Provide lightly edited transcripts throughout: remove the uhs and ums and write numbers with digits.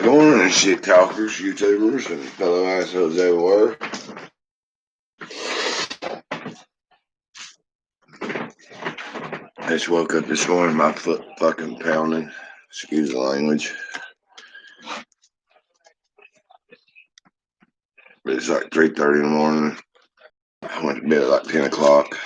Good morning, shit talkers, YouTubers, and fellow assholes everywhere. I just woke up this morning, my foot fucking pounding. Excuse the language. But it's like 3:30 in the morning. I went to bed at like 10 o'clock.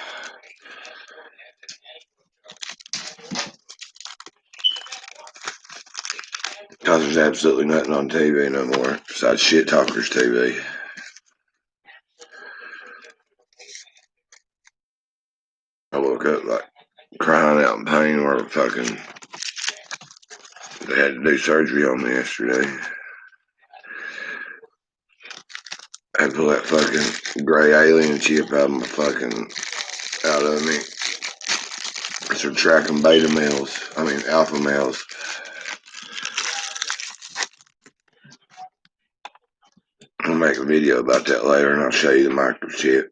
Because there's absolutely nothing on TV no more besides shit talkers TV. I woke up like crying out in pain where fucking they had to do surgery on me yesterday. I had to pull that fucking gray alien chip out of me. They're tracking alpha males. I'll make a video about that later and I'll show you the microchip.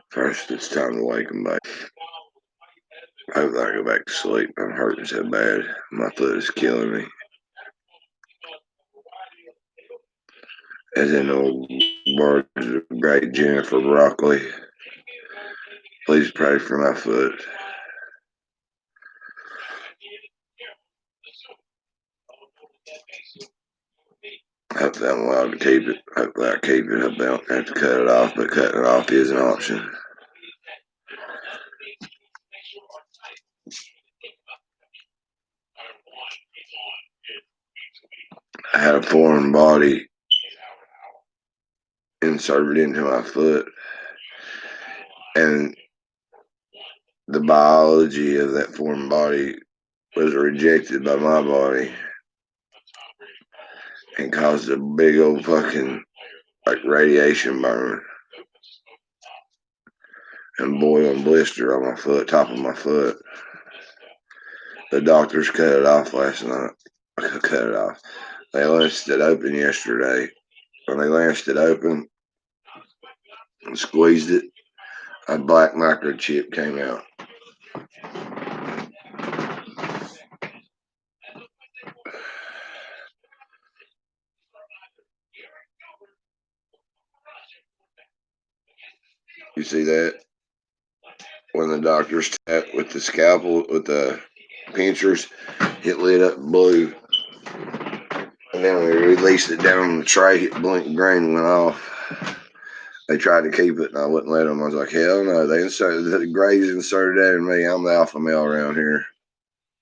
First, it's time to wake them back. I hope I go back to sleep. I'm hurting so bad. My foot is killing me. As in the words of great Jennifer Broccoli, please pray for my foot. Hopefully I'm allowed to keep it. Hopefully I keep it. Hopefully I don't have to cut it off, but cutting it off is an option. I had a foreign body inserted into my foot, and the biology of that foreign body was rejected by my body and caused a big old fucking radiation burn and boiling blister on my foot, top of my foot. The doctors cut it off last night. Cut it off. They lanced it open yesterday. When they lanced it open and squeezed it, a black microchip came out. You see that? When the doctors tapped with the scalpel, with the pinchers, it lit up blue. And then we released it down the tray, it blinked green and went off. They tried to keep it and I wouldn't let them. I was like, hell no, the Grays inserted that in me. I'm the alpha male around here.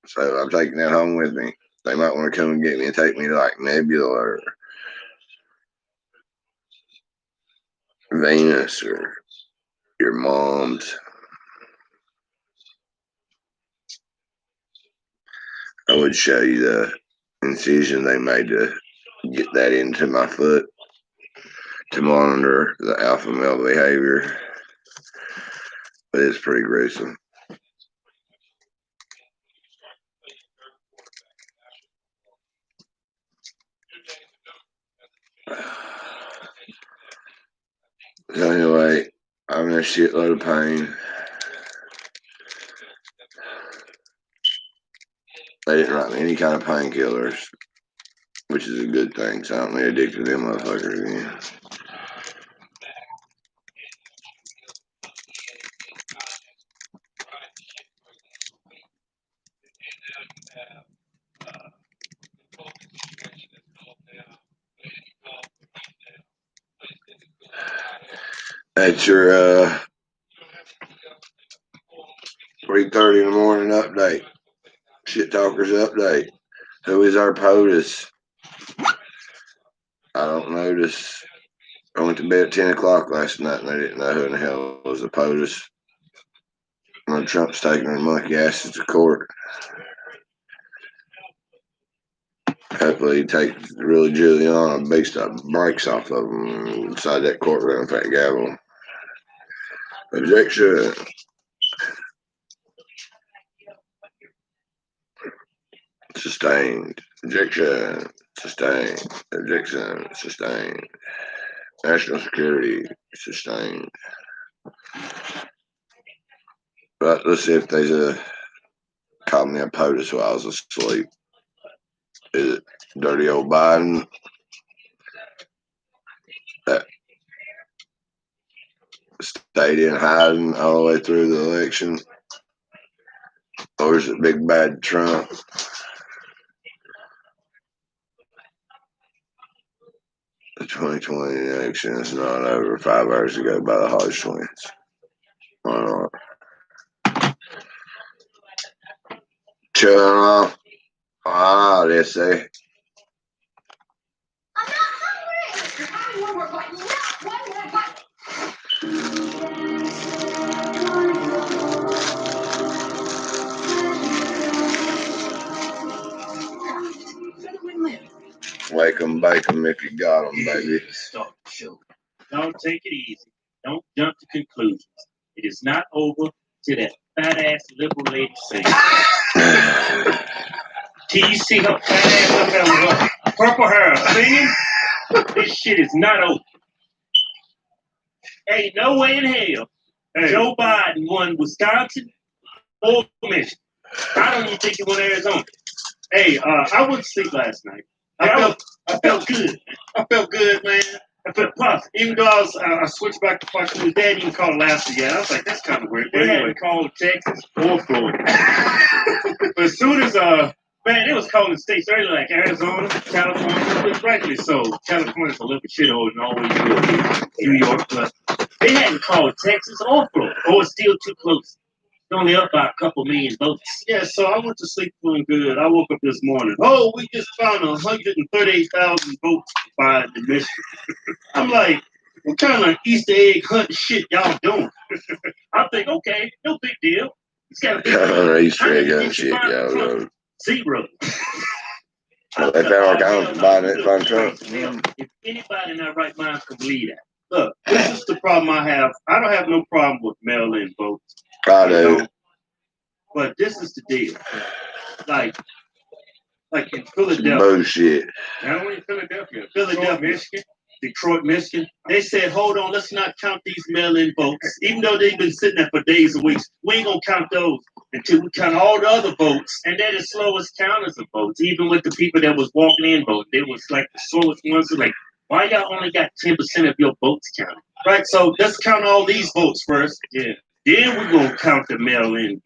So I'm taking that home with me. They might want to come and get me and take me to like Nebula or Venus or your mom's. I would show you the incision they made to get that into my foot to monitor the alpha male behavior. But it's pretty gruesome. So anyway, I'm in a shitload of pain. They didn't write me any kind of painkillers, which is a good thing, so I don't get addicted to them motherfuckers again. That's your 3:30 in the morning update. Shit Talkers update. Who is our POTUS? I don't notice. I went to bed at 10 o'clock last night and I didn't know who in the hell was a POTUS. When Trump's taking her monkey asses to court. Hopefully he takes really Giuliani based up breaks off of him inside that courtroom with that gavel. Objection. Sustained. Objection. Sustained. Objection. Sustained. National security. Sustained. But let's see if there's a called me a POTUS while I was asleep. Is it dirty old Biden that stayed in hiding all the way through the election? Or is it big bad Trump? The 2020 election is not over. 5 hours ago by the Hodge twins. Why not? Chilling off. Ah, they say. Wake 'em, bake 'em if you got 'em, baby. Start the show. Don't take it easy. Don't jump to conclusions. It is not over till that fat ass liberal lady sings. Can you see her fat ass up there with her purple hair singing? This shit is not over. Ain't no way in hell Joe Biden won Wisconsin or Michigan. I don't even think he won Arizona. Hey, I went to sleep last night. I felt good. I felt good, man. I felt positive. Even though I switched back to Fox News, they hadn't even called last year. I was like, that's kind of weird. They hadn't called Texas or Florida. But as soon as, man, it was calling states earlier, like Arizona, California, rightly so. California's a little bit shithole and always will be. New York, but they hadn't called Texas or Florida, or it's still too close. Only up by a couple million votes. Yeah, so I went to sleep feeling good. I woke up this morning. Oh, we just found 138,000 votes by the Michigan. I'm like, what kind of Easter egg hunt shit y'all doing? I think, okay, no big deal. It's got to be Easter egg hunt shit, y'all. Zero. They found all kinds of Biden it fun Trump. If anybody in their right mind can believe that. Look, this is the problem I have. I don't have no problem with mail-in votes. I do. But this is the deal. Like in Philadelphia. Bullshit. Not only in Philadelphia, Michigan, Detroit, Michigan. They said, hold on, let's not count these mail-in votes. Even though they've been sitting there for days and weeks, we ain't gonna count those until we count all the other votes. And they're the slowest counters of votes. Even with the people that was walking in voting, they was like the slowest ones. Like, why y'all only got 10% of your votes counted? Right, so let's count all these votes first. Yeah. Then we're going to count the mail-in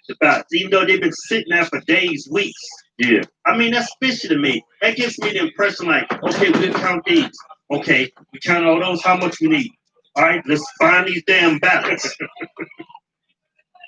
the ballots, even though they've been sitting there for days, weeks. Yeah. I mean, that's fishy to me. That gives me the impression like, okay, we'll count these. Okay, we count all those, how much we need. All right, let's find these damn ballots.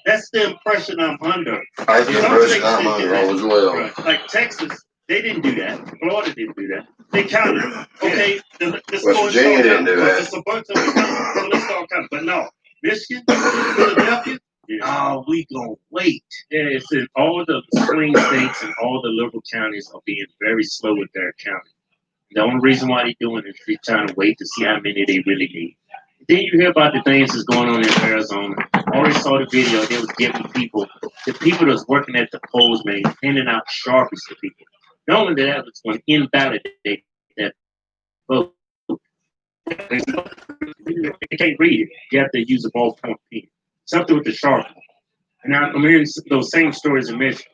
That's the impression I'm under. That's the impression I'm under as well. Right. Like Texas, they didn't do that. Florida didn't do that. They counted. Okay, West Virginia didn't do that. It's a bunch of them. So let's start counting. But no, Michigan, Philadelphia, oh, we gonna wait. Yeah, it's in all the swing states and all the liberal counties are being very slow with their counting. The only reason why they're doing it is they're trying to wait to see how many they really need. Then you hear about the things that's going on in Arizona. I already saw the video. They was giving the people that's working at the polls, man, handing out Sharpies to people. Not only that, it's going to invalidate that vote. They can't read it. You have to use a ballpoint pen. Something with the Sharpie. And I'm hearing those same stories in Michigan.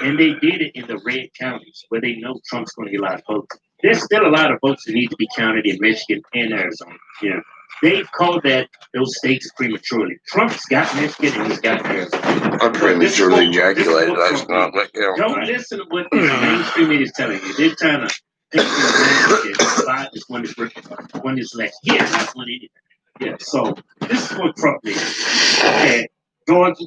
And they did it in the red counties where they know Trump's going to get a lot of votes. There's still a lot of votes that need to be counted in Michigan and Arizona. Yeah. They've called those states prematurely. Trump's got Michigan and he's got Arizona. I'm prematurely ejaculated last night. Don't listen to what the mainstream media is telling you. They're trying to think Biden is one is less. Yeah, not one anything. Yeah, so this is what Trump did. Okay, Georgia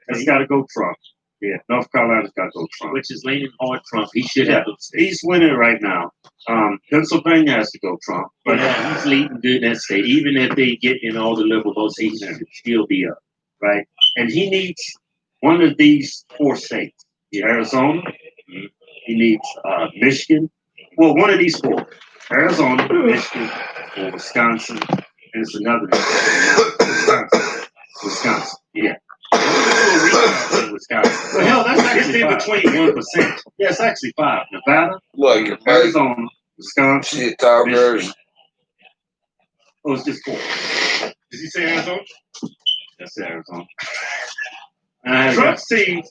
has got to go Trump. Yeah, North Carolina's got to go Trump. Which is leaning hard Trump. He should have those states. He's winning right now. Pennsylvania has to go Trump. But he's leading good in that state. Even if they get in all the liberal votes, he should still be up. Right? And he needs one of these 4 states. Arizona. He needs Michigan. Well, one of these 4. Arizona, Michigan, or Wisconsin. And it's another Wisconsin. Yeah. Wisconsin. Well, hell, that's actually between 1%. Yeah, it's actually 5. Nevada, Arizona, Wisconsin, Michigan. Oh, it's just 4. Did he say Arizona? That's Arizona. Trump seems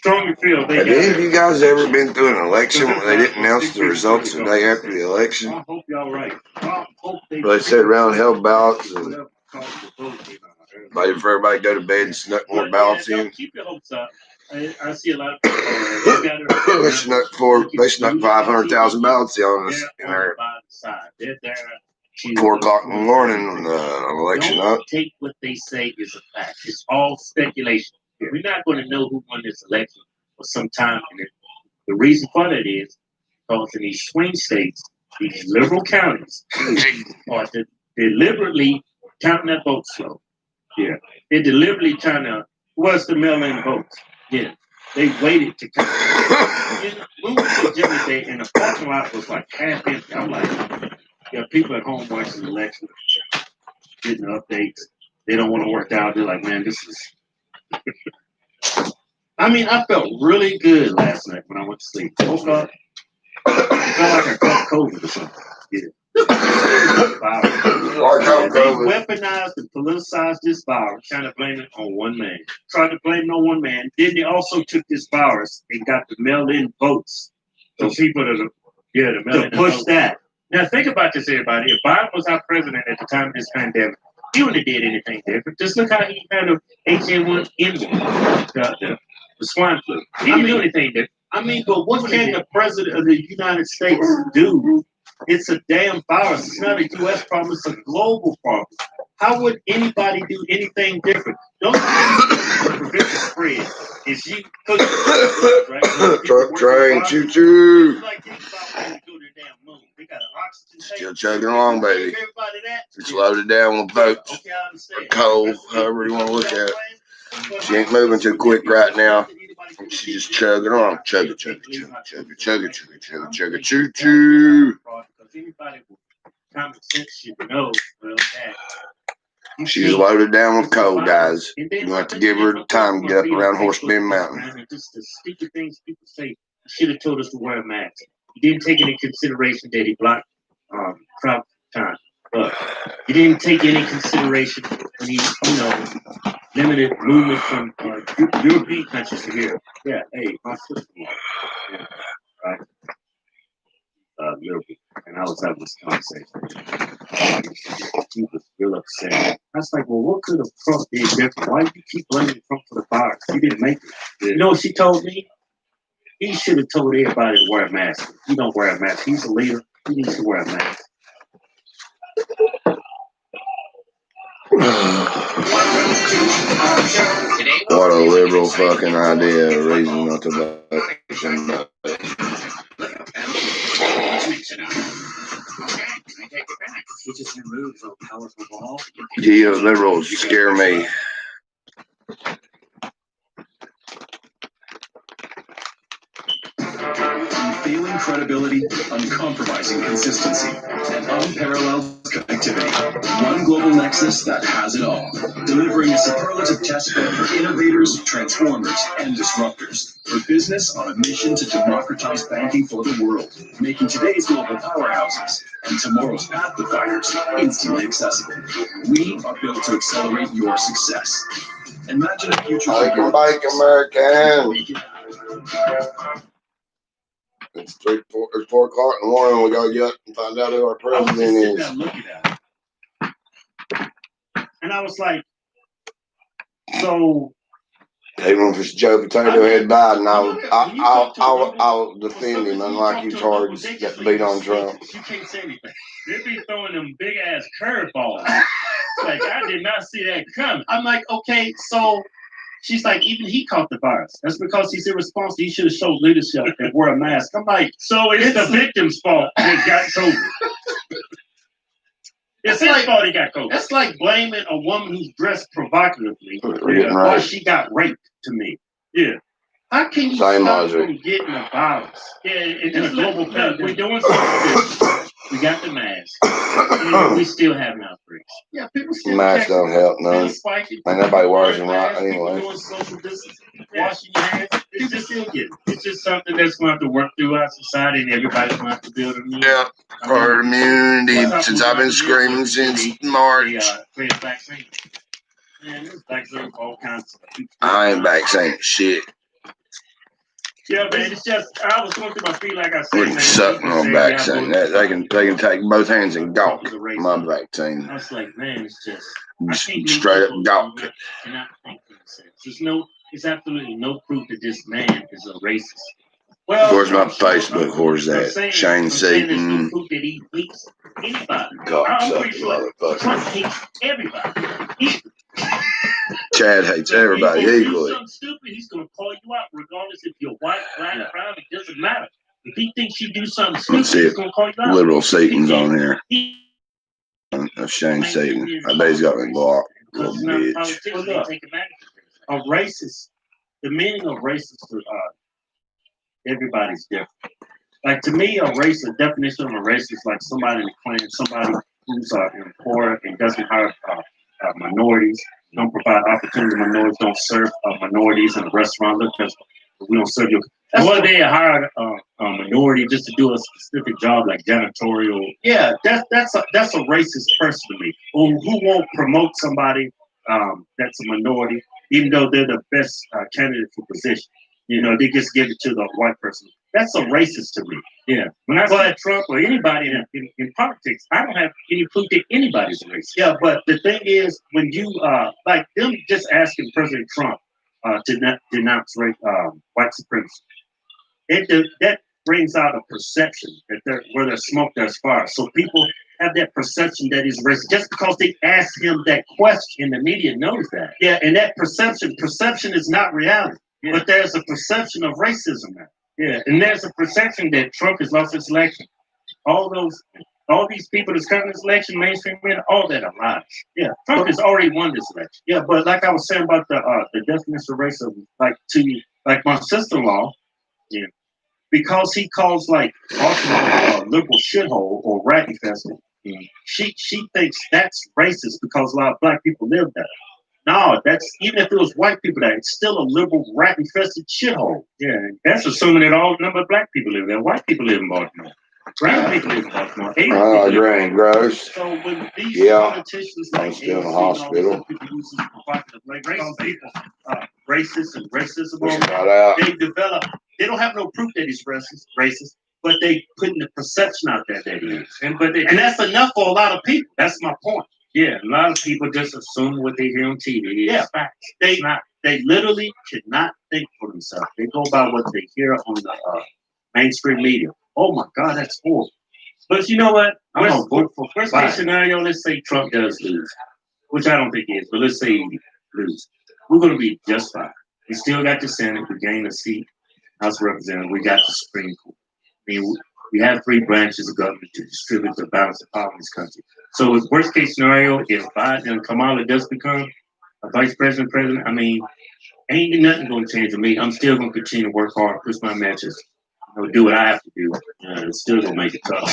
strongly feel they Have any of you guys ever been through an election where they didn't announce the results the day after the election? I hope y'all right. I hope They sat around and held ballots and waited for everybody to go to bed and snuck more ballots in. Keep your hopes up. I see a lot of people. They snuck 500,000 ballots on us in there. 4 o'clock in the morning on election night. Don't take what they say is a fact. It's all speculation. We're not going to know who won this election for some time. And the reason for that is because in these swing states, these liberal counties are deliberately counting their votes slow. Yeah. They're deliberately trying to, what's the mail-in votes? Yeah. They waited to count. When we were Jimmy Day, and the parking lot was like half empty. I'm like, yeah, people at home watching the election, getting updates. They don't want to work out. They're like, man, this is. I mean, I felt really good last night when I went to sleep. Woke up, felt like I caught COVID or something. Yeah. They weaponized and politicized this virus, trying to blame it on one man. Tried to blame it on one man. Then they also took this virus and got the mail-in votes. So people to push that. Now think about this, everybody. If Biden was our president at the time of this pandemic, he wouldn't have did anything different. Just look how he handled H1N1, the swine flu. He didn't do anything different. I mean, but what can the president of the United States do? It's a damn virus. It's not a U.S. problem. It's a global problem. How would anybody do anything different? Don't prevent the spread. Is you right? Truck train, choo choo. Still chugging along, baby. It's loaded down with boats, or coal, however you want to look at it. She ain't moving too quick right now. She's just chugging on. Chugga, chugga, chugga, chugga, chugga, chugga, chugga, chugga, choo choo. She's loaded down with coal, guys. You have to give her time to get up around Horsebend Mountain. Just the stupid things people say. Should have told us to wear a mask. He didn't take into consideration that he blocked crowd time. He didn't take any consideration when he, limited movement from European countries to here. Yeah, hey, my sister-in-law. Yeah, right. Europe, and I was having this conversation. He was real upset. I was like, well, what could have Trump did different? Why do you keep blaming Trump for the virus? He didn't make it. You know what she told me? He should have told everybody to wear a mask. He don't wear a mask. He's a leader. He needs to wear a mask. What a liberal fucking idea, raising not to vote. Yeah, liberals scare me. Unfailing credibility, uncompromising consistency, and unparalleled connectivity. One global nexus that has it all. Delivering a superlative test bed for innovators, transformers, and disruptors. For business on a mission to democratize banking for the world. Making today's global powerhouses and tomorrow's pathfinders instantly accessible. We are built to accelerate your success. Imagine a future Make American. It's 4 o'clock in the morning. We gotta get up and find out who our president is. And I was like, so. Even if it's Joe Potato Head Biden, I'll defend him, unlike you charges that beat on Trump. You can't say anything. They be throwing them big ass curveballs. Like, I did not see that coming. I'm like, okay, so. She's like, even he caught the virus. That's because he's irresponsible. He should have showed leadership and wear a mask. I'm like, so it's the victim's fault they got COVID. It's his fault he got COVID. That's like blaming a woman who's dressed provocatively why she got raped to me. Yeah. How can you stop from getting a virus? Yeah, it's a global pandemic. We're doing something. We got the mask. We still have outbreaks. Yeah, people still. Masks don't help none. Ain't nobody wears them right anyway. Doing social distancing, washing your hands. It's just still getting. It's just something that's going to have to work through our society, and everybody's going to have to build immunity. Yeah, herd immunity. Since I've been screaming since March. Create vaccine. Man, there's vaccine for all kinds of people. I ain't vaccinated shit. Yeah, man, it's just I was going through my feet like I said. We're Man, sucking people on say, vaccine. yeah, They can take both hands and gawk my vaccine. I was like, man, it's just Straight up gawk. Cannot think for themselves. There's absolutely no proof that this man is a racist. Well, Where's my Facebook? Where's that? Shane There's no Seaton. proof that he hates anybody. God, I'm pretty sure Trump motherfucker. hates everybody. Chad hates everybody If you do equally. something stupid, he's gonna call you out, regardless if you're white, black, brown. It doesn't matter. If he thinks you do something stupid, he's gonna call you out. Liberal Seaton's on here. Shane Seaton. I bet he's got me blocked. Little bitch. A racist. The meaning of racist to everybody's different. Like to me, a definition of a racist is like somebody in the clan, somebody who's poor and doesn't hire minorities, don't provide opportunity to minorities, don't serve minorities in a restaurant because we don't serve you. Or they hired a minority just to do a specific job like janitorial. Yeah, that's a racist person to me. Who won't promote somebody that's a minority, even though they're the best candidate for position. They just give it to the white person. That's a racist to me. Yeah. When I say Trump or anybody in politics, I don't have any proof that anybody's a racist. Yeah, but the thing is, when you like them just asking President Trump to denounce white supremacy, that brings out a perception that where there's smoke, there's fire. So people have that perception that he's racist just because they ask him that question. And the media knows that. Yeah, and that perception is not reality. Yeah. But there's a perception of racism now. Yeah, and there's a perception that Trump has lost his election. All these people that's coming this election, mainstream media, all that are lies. Yeah, Trump has already won this election. Yeah, but like I was saying about the definition of racism, like my sister-in-law, yeah, because he calls like Baltimore liberal shithole or rat infested, she thinks that's racist because a lot of black people live there. No, that's even if it was white people there, it's still a liberal rat infested shithole. Yeah, that's assuming that all number of black people live there. White people live in Baltimore. Brown people live in Baltimore. Grain gross. So when these politicians I'm still in the hospital. Racist and racism, they develop. They don't have no proof that he's racist, but they putting the perception out there that he is, and that's enough for a lot of people. That's my point. Yeah, a lot of people just assume what they hear on TV. Yeah, facts. They literally cannot think for themselves. They go by what they hear on the mainstream media. Oh my God, that's horrible. But you know what? Worst case scenario, let's say Trump does lose, which I don't think he is, but let's say he loses. We're going to be just fine. We still got the Senate. We gained a seat, House of Representatives. We got the Supreme Court. I mean, we have 3 branches of government to distribute the balance of power in this country. So, worst case scenario, if Biden and Kamala does become a vice president, I mean, ain't nothing going to change with me. I'm still going to continue to work hard, push my matches, do what I have to do. It's still going to make it tough.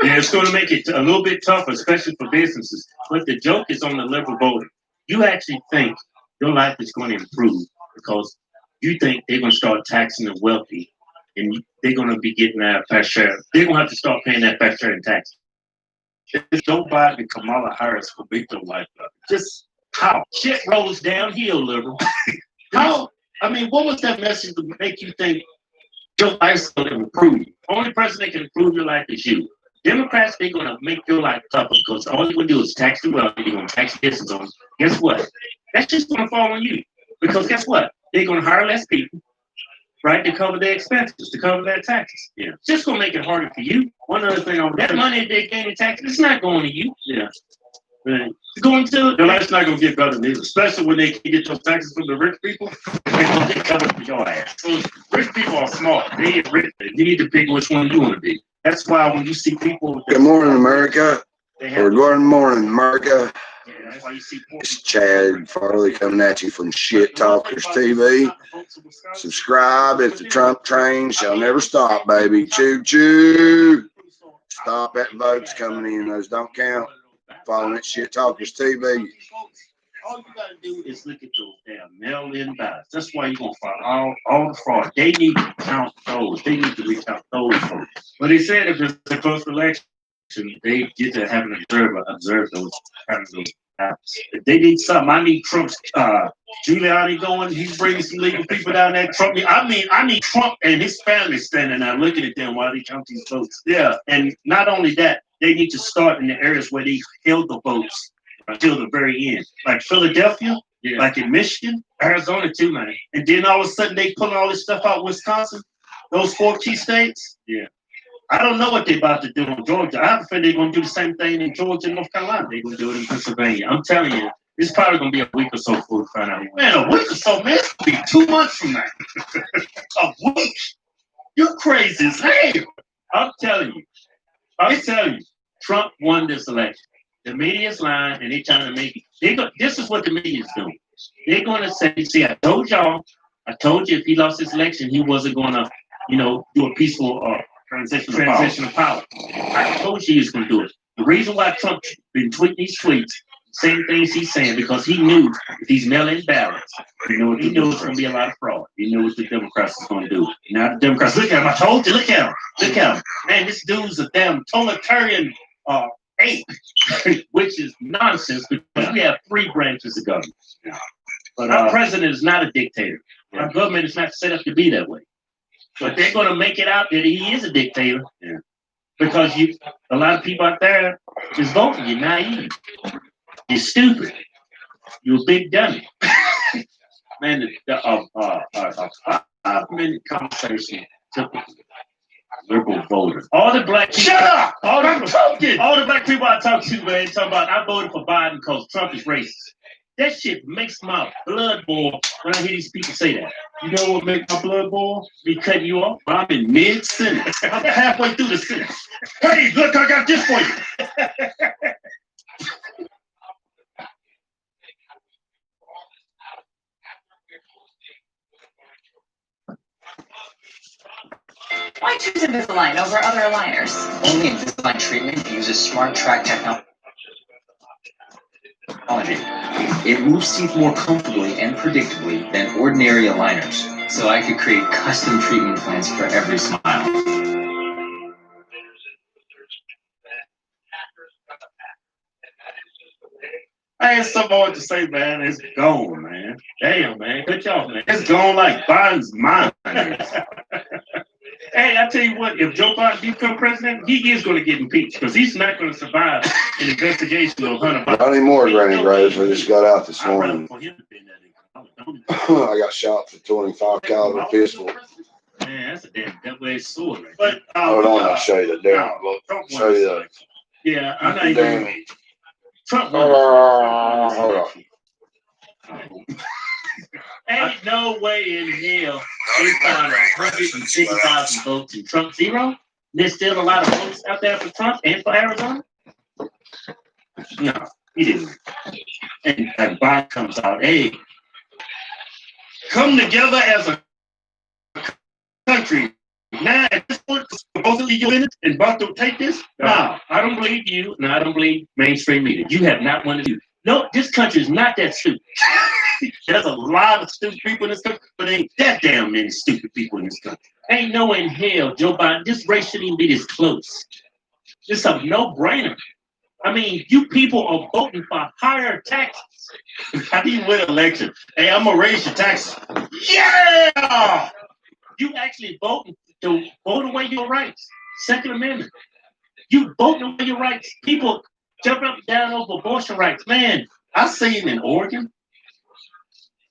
Yeah, it's going to make it a little bit tougher, especially for businesses. But the joke is on the liberal voter. You actually think your life is going to improve because you think they're going to start taxing the wealthy. And they're going to be getting that fair share. They're going to have to start paying that fair share in tax. Joe Biden and Kamala Harris will make their life better. Just how? Shit rolls downhill, liberal. How? I mean, what was that message to make you think your life's going to improve? Only person that can improve your life is you. Democrats, they're going to make your life tougher because all you're going to do is tax the wealthy. You're going to tax business owners. Guess what? That's just going to fall on you. Because guess what? They're going to hire less people. Right, to cover their expenses, to cover their taxes. Yeah, it's just gonna make it harder for you. One other thing on that money they gain in taxes, it's not going to you. Yeah, it's going to. The life's not gonna get better neither, especially when they can get those taxes from the rich people. They cover for your ass. So rich people are smart. They ain't rich. You need to pick which one you want to be. That's why when you see people. Good morning, America. Or good morning, America. Yeah, that's why you see it's Chad Farley coming at you from Shit Talkers TV. Subscribe if the Trump train shall never stop, baby. Choo choo. Stop that votes coming in. Those don't count. Following that Shit Talkers TV. All you gotta do is look at those damn mail-in ballots. That's why you're gonna find all the fraud. They need to count those. They need to reach out those folks. But they said if it's a close election, they get to have an observer observe those kind of those If they need something, I need Trump's Giuliani going. He's bringing some legal people down there. Trump. I need Trump and his family standing there looking at them while they count these votes. Yeah, and not only that, they need to start in the areas where they held the votes until the very end, like Philadelphia, like in Michigan, Arizona too, man. And then all of a sudden they pulling all this stuff out Wisconsin, those 4 key states. Yeah. I don't know what they're about to do in Georgia. I have a feeling they're going to do the same thing in Georgia and North Carolina. They're going to do it in Pennsylvania. I'm telling you, it's probably going to be a week or so before we find out. Man, a week or so, man. It's going to be 2 months from now. A week? You're crazy as hell. I'm telling you. Trump won this election. The media's lying, and they're trying to make it. This is what the media's doing. They're going to say, see, I told you if he lost this election, he wasn't going to, do a peaceful transition of power. I told you he was going to do it. The reason why Trump been tweeting these tweets, same things he's saying, because he knew if these mail-in ballots, he knew it's going to be a lot of fraud. He knew what the Democrats was going to do. Now the Democrats, look at him. I told you, look at him. Man, this dude's a damn totalitarian ape, which is nonsense because we have 3 branches of government. But our president is not a dictator. Our government is not set up to be that way. But they're going to make it out that he is a dictator, because a lot of people out there is voting. You're naive. You're stupid. You're a big dummy. Man, a 5-minute conversation took liberal voters. All the black people. Shut up! All the black people I talk to, man, talking about I voted for Biden because Trump is racist. That shit makes my blood boil when I hear these people say that. You know what makes my blood boil? Me cutting you off. I'm in mid-sentence. I'm halfway through the sentence. Hey, look, I got this for you. Why choose Invisalign over other aligners? Only Invisalign treatment uses smart track technology. It moves teeth more comfortably and predictably than ordinary aligners, so I could create custom treatment plans for every smile. I had something more to say, man. It's gone, man. Damn, man. Good job, man. It's gone like Biden's mind. Hey, I tell you what, if Joe Biden becomes president, he is going to get impeached because he's not going to survive an investigation of Hunter Biden. Not anymore, Granny Graves. I just got out this morning. I got shot for 25 caliber pistol. Man, that's a damn double-edged sword. Right? But hold on, I'll show you the damn book. Show you the. Yeah, I'm not even. Trump. Hold on. Ain't no way in hell they found 150,000 votes in Trump 0. There's still a lot of votes out there for Trump and for Arizona. No, he didn't. And Biden comes out, hey, come together as a country. Now, at this point, supposedly you're in it and about to take this? No, I don't believe you, and I don't believe mainstream media. You have not wanted to. No, this country is not that stupid. There's a lot of stupid people in this country, but ain't that damn many stupid people in this country. Ain't no in hell, Joe Biden, this race shouldn't even be this close. It's a no-brainer. I mean, you people are voting for higher taxes. How do you win an election? Hey, I'm going to raise your taxes. Yeah! You actually voting to vote away your rights. Second Amendment. You voting away your rights. People jumping up and down over abortion rights. Man, I seen in Oregon,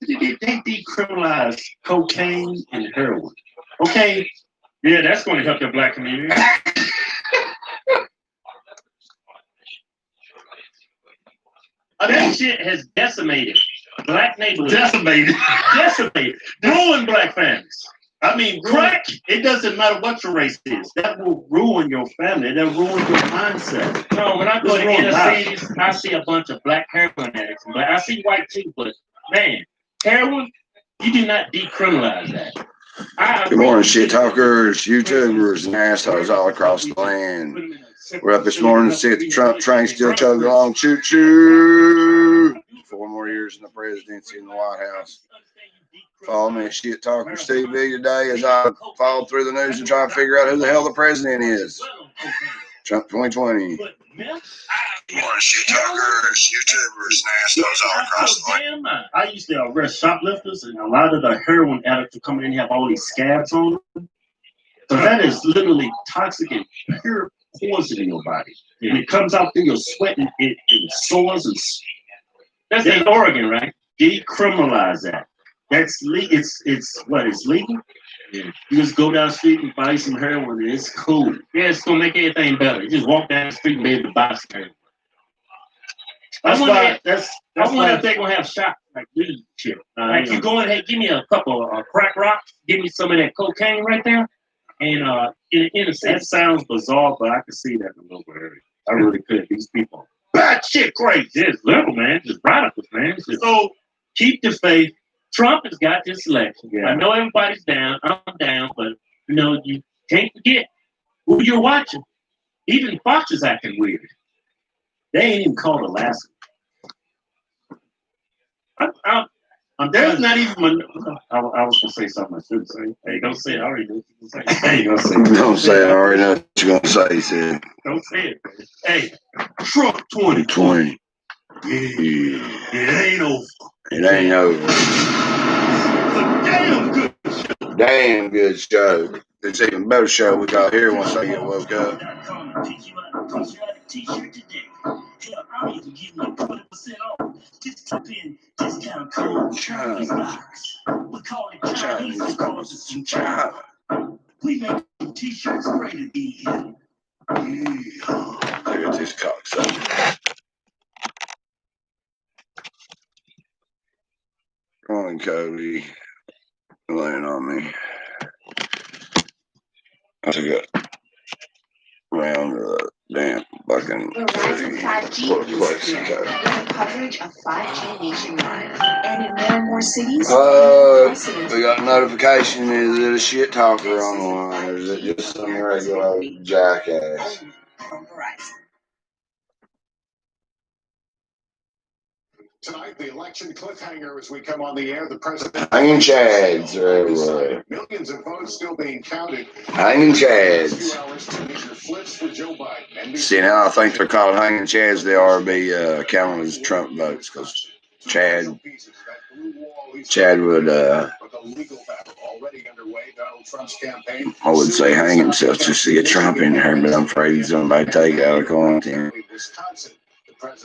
they decriminalized cocaine and heroin. Okay, yeah, that's going to help the black community. That shit has decimated black neighborhoods. Decimated. Ruined black families. I mean, crack, it doesn't matter what your race is. That will ruin your family. That will ruin your mindset. No, when I go to inner cities, I see a bunch of black heroin addicts. But I see white too, but man, heroin, you do not decriminalize that. Good morning, shit talkers, YouTubers, and assholes all across the land. We're up this morning to see if the Trump train still chugging along. Choo choo. 4 more years in the presidency in the White House. Follow me at Shit Talker Steve V today as I follow through the news and try to figure out who the hell the president is. Trump 2020. Good morning. of shit talkers, YouTubers, and assholes all across the land. I used to arrest shoplifters, and a lot of the heroin addicts who come in and have all these scabs on them. So that is literally toxic and pure poison in your body. And it comes out through your sweat and it sores. And that's in Oregon, right? Decriminalize that. That's legal. It's legal. Yeah. You just go down the street and buy some heroin, and it's cool. Yeah, it's gonna make everything better. You just walk down the street and be able to buy some heroin. I wonder if they're gonna have shots like weed chip. Like you go in here, give me a couple of crack rocks, give me some of that cocaine right there, and in a sense, that sounds bizarre, but I can see that in a local area. I really could. These people, bad shit, crazy. It's little man, just radicals, man. So keep the faith. Trump has got this election. Yeah. I know everybody's down. I'm down, but you can't forget who you're watching. Even Fox is acting weird. They ain't even called Alaska. There's not even. I was gonna say something I shouldn't say. Hey, don't say it. I already know what you're gonna say. Hey, don't say it. Don't say it. I already know what you're gonna say. He said. Don't say it. Hey, Trump 2020. Yeah, it ain't over. It ain't over. It's a damn good show. Damn good show. It's an even better show we got here once I get woke up. T-shirt today. Hell, I'll even give you 20% off. Just type in discount code Chinese box. We call it Chinese because it's from China. We make T-shirts ready to be here. Yeah. Look at this cocksucker. Come on, Cody. Laying on me. I took it around the damn fucking The rise of 5G is here, with coverage of 5G nationwide. And in more and more cities, we got a notification. Is it a shit talker on the line, or is it just some regular jackass? From Verizon. Tonight, the election cliffhanger as we come on the air. The president hanging chads are everywhere. Millions of votes still being counted. Hanging chads. 2 hours to measure flips for Joe Biden. See, now I think they're called hanging chads. They are counting as Trump votes because Chad would I would say hang himself just to get Trump in there, but I'm afraid he's going to take it out of quarantine.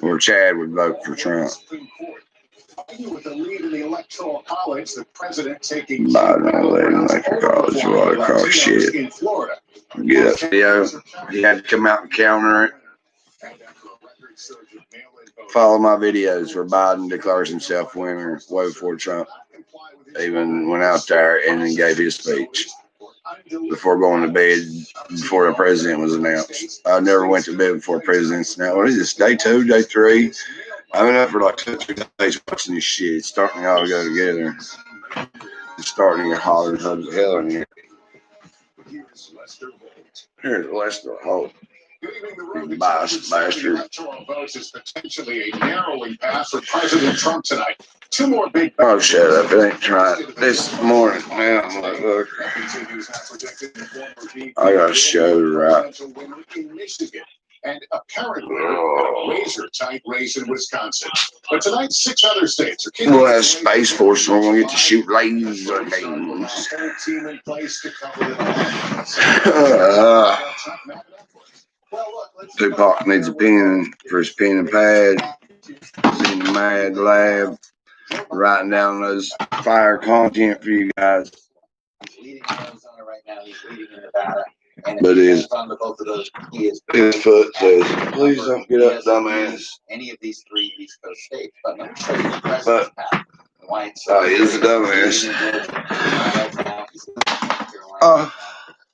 Or Chad would vote for Trump. With the lead in the electoral college, the president taking Biden on the lead in the electoral college, what a crock shit. in Florida. Get up video. He had to come out and counter it. Follow my videos where Biden declares himself winner way before Trump even went out there and then gave his speech before going to bed, before the president was announced. I never went to bed before the president's announced. What is this, day 2, day 3? I've been up for like 2 or 3 days watching this shit. It's starting to all go together. It's starting to get hotter and hell in here. Here's Lester Holt. Biased bastard. Electoral votes is potentially a narrowing path for President Trump tonight. 2 more big. Oh, shut up. It ain't right. This morning, man, I'm like, look. I got a show to write. And apparently a razor-tight race in Wisconsin. But tonight, 6 other states are. We'll have Space Force, and we're going to get to shoot laser beams. Tupac needs a pen for his pen and pad. He's in the Mad Lab, writing down those fire content for you guys. He's leading Arizona right now. He's leading in Nevada. But his foot says, please don't get up, dumbass. Any of these 3 East Coast states. But let me show you the president's path. Why it's so he is a dumbass.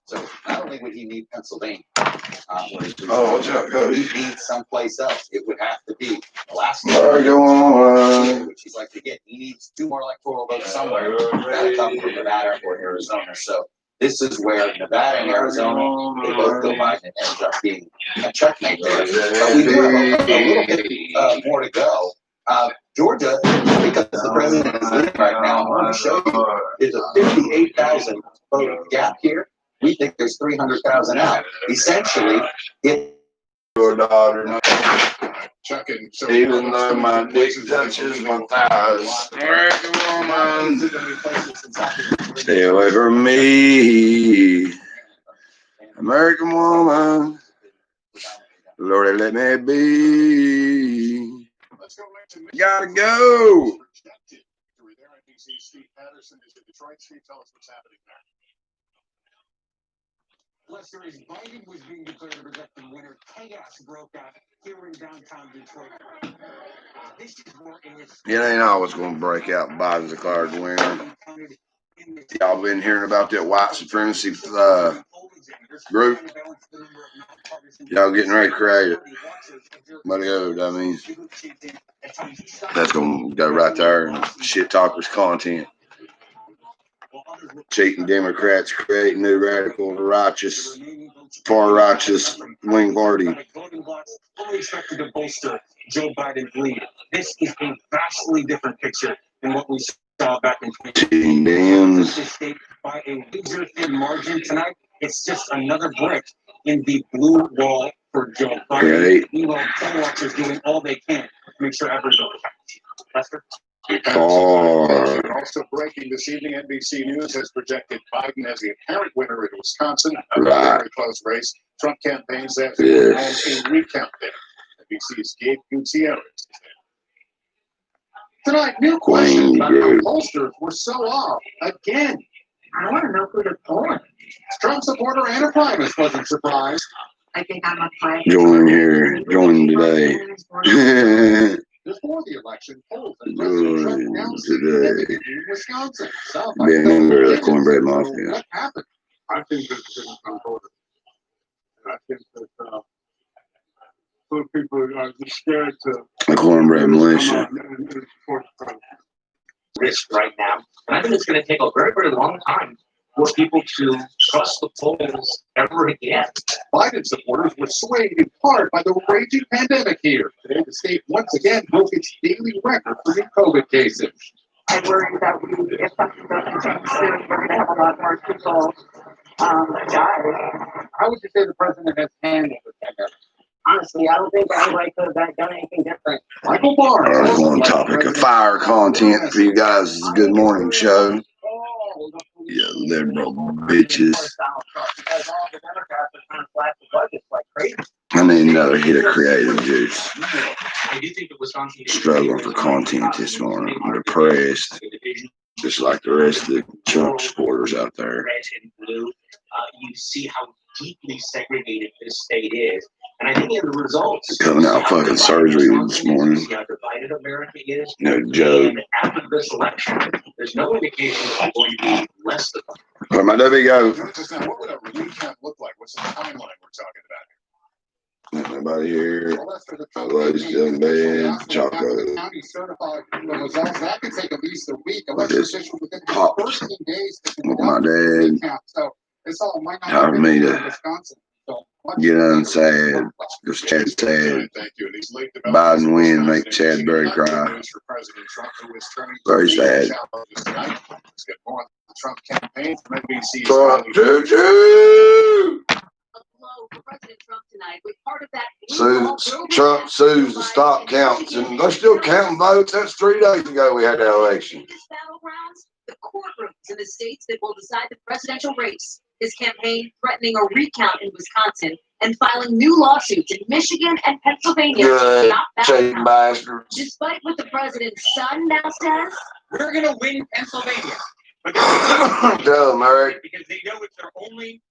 So not only would he need Pennsylvania, what's up, Cody? He needs someplace else. It would have to be Alaska. Go on. Which he's like to get. He needs 2 more electoral votes somewhere. That'll come from Nevada or Arizona. So this is where Nevada and Arizona, they both go by and ends up being a checkmate there. But we do have a little bit more to go. Georgia, because the president is leading right now, I want to show you there's a 58,000 vote gap here. We think there's 300,000 out. Essentially, if your daughter, checking. So Even though my dick touches my thighs, American woman, stay away from me. American woman, Lord, let me be. Gotta go. Steve Patterson is in Detroit. Steve, tell us what's happening there. Lester, as Biden was being declared a projected winner, chaos broke out here in downtown Detroit. This is where It ain't always going to break out Biden's declared winner. Y'all been hearing about that white supremacy group? Y'all getting ready to create it. Let it go, that means that's going to go right there and shit talkers content. Cheating Democrats, creating new radical, righteous, far righteous wing party. Fully expected to bolster Joe Biden's lead. This is a vastly different picture than what we saw back in 2016. By a razor-thin margin tonight, it's just another brick in the blue wall for Joe Biden. Right. Meanwhile, poll watchers doing all they can to make sure everybody's Lester? Also breaking this evening, NBC News has projected Biden as the apparent winner in Wisconsin. A very close race. Trump campaigns after a recount there. NBC's Gabe Gutierrez. Tonight, new question about how pollsters were so off again. I want to know who they're polling. Trump supporter Anna Primus wasn't surprised. I think I'm a private. Join here, join today. Before the election, polls in Join today. Wisconsin. Be a member of the Cornbread Mafia. What happened? I think this is unvoted. I think that some people are just scared to. The Cornbread Militia. Risk right now. And I think it's going to take a very, very long time for people to trust the polls ever again. Biden supporters were swayed in part by the raging pandemic here. Today, the state once again broke its daily record for new COVID cases. I worry that if something doesn't change soon, we're going to have a lot more people die. How would you say the president has handled the pandemic? Honestly, I don't think anybody could have done anything different. Michael Barr. On topic of fire content for you guys' Good Morning Show. You liberal bitches. I need another hit of creative juice. Struggling for content this morning. I'm depressed. Just like the rest of the Trump supporters out there. You see how deeply segregated this state is. And I think in the results, coming out fucking surgery this morning. How divided America is. No joke. And after this election, there's no indication that I'm going to be less than. Where my W go? What would a recount look like? What's the timeline we're talking about? Nobody here. Everybody's still in bed. Chocolate. County certified results. That could take at least a week. Just within pops 13 days to with my dad. So it's all might not Time for me to Wisconsin. get unsad. Because Chad's sad. Biden win, make Chad Berry cry. Very sad. Trump campaign from NBC's Trump, choo-choo! For President Trump tonight, with part of that Trump sues to stop counts, and they're still counting votes. That's 3 days ago we had that election. Battlegrounds, the courtrooms in the states that will decide the presidential race. His campaign threatening a recount in Wisconsin and filing new lawsuits in Michigan and Pennsylvania. Good, cheap bastards. Despite what the president's son now says, we're going to win Pennsylvania. Tell them, Eric. Because they know it's their only.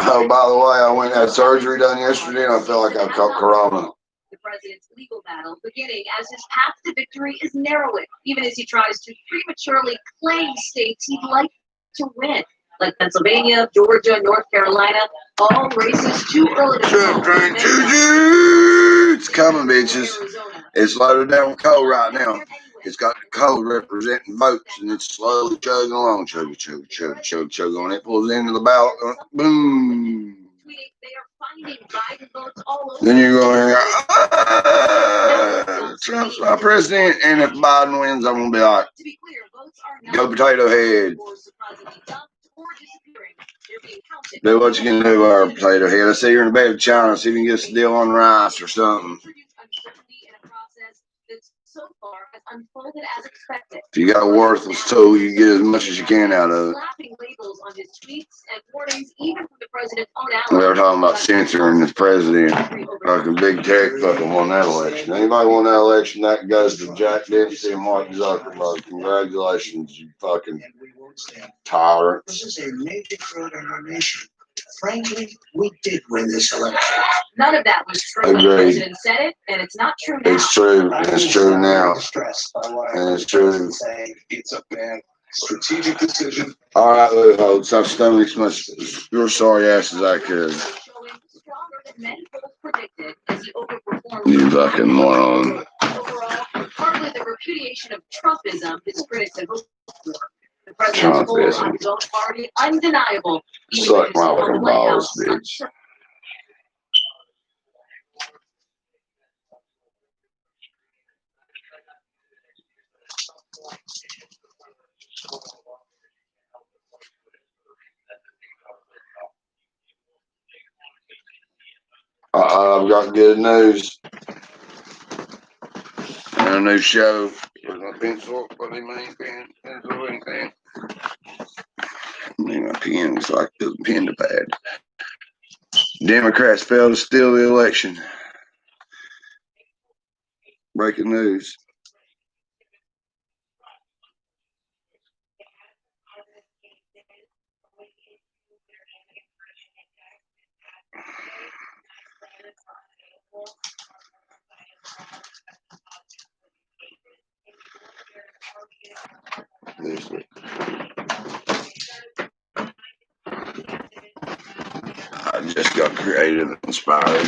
Oh, by the way, I went and had surgery done yesterday, and I feel like I caught corona. The president's legal battle beginning as his path to victory is narrowing, even as he tries to prematurely claim states he'd like to win, like Pennsylvania, Georgia, North Carolina, all races too early to call. It's coming, bitches. It's loaded down with coal right now. It's got the coal representing votes, and it's slowly chugging along. Chug on it. Pulls into the ballot. Boom. Then you're going, Trump's my president, and if Biden wins, I'm going to be like, go potato head. Do what you can do, our potato head. I see you're in the bed with China. See if you can get us a deal on rice or something. unfolded as expected. If you got a worthless tool, you get as much as you can out of it. Slapping labels on his tweets and warnings, even from the president's own allies. We were talking about censoring the president. Fucking big tech fucking won that election. Anybody won that election, that goes to Jack Dempsey and Mark Zuckerberg. Congratulations, you fucking tyrants. This is a major fraud in our nation. Frankly, we did win this election. None of that was true when the president said it, and it's not true now. It's true. It's true now. And it's true. It's a bad strategic decision. All right, loopholes. I've stoned as much your sorry ass as I could. You fucking moron. Overall, partly the repudiation of Trumpism his critics had hoped for. The president's hold on his own party undeniable. Suck my fucking balls, bitch. I've got good news. And a new show. Where's my pencil? What do you mean, pen? Pencil, anything? I mean, my pen was like the pen to pad. Democrats failed to steal the election. Breaking news. I just got creative and inspired.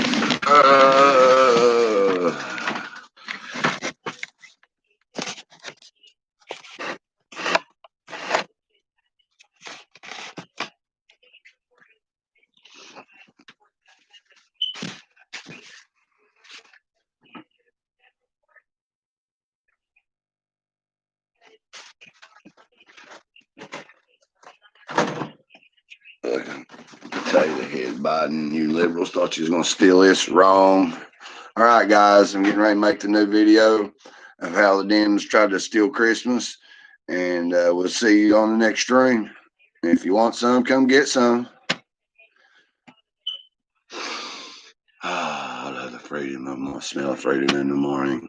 Potato head Biden, you liberals thought you was going to steal this. Wrong. All right, guys, I'm getting ready to make the new video of how the Dems tried to steal Christmas, and we'll see you on the next stream. If you want some, come get some. I love the freedom. I'm going to smell freedom in the morning.